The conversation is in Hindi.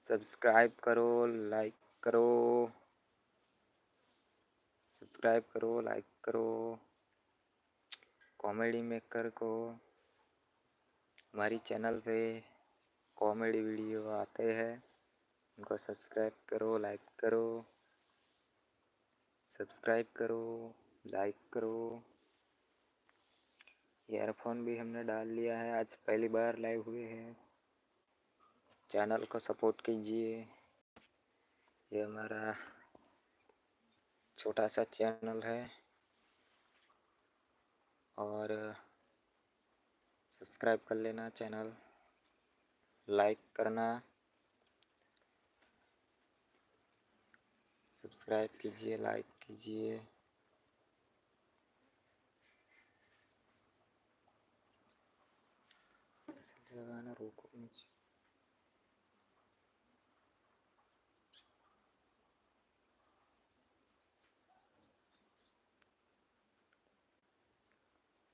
सब्सक्राइब करो, लाइक करो, सब्सक्राइब करो, लाइक करो। कॉमेडी मेकर को हमारी चैनल पे कॉमेडी वीडियो आते हैं, उनको सब्सक्राइब करो, लाइक करो, सब्सक्राइब करो, लाइक करो। ईयरफोन भी हमने डाल लिया है, आज पहली बार लाइव हुए हैं। चैनल को सपोर्ट कीजिए। ये हमारा छोटा सा चैनल है और सब्सक्राइब कर लेना चैनल, लाइक करना, सब्सक्राइब कीजिए, लाइक कीजिए। लगाना रोको नीचे।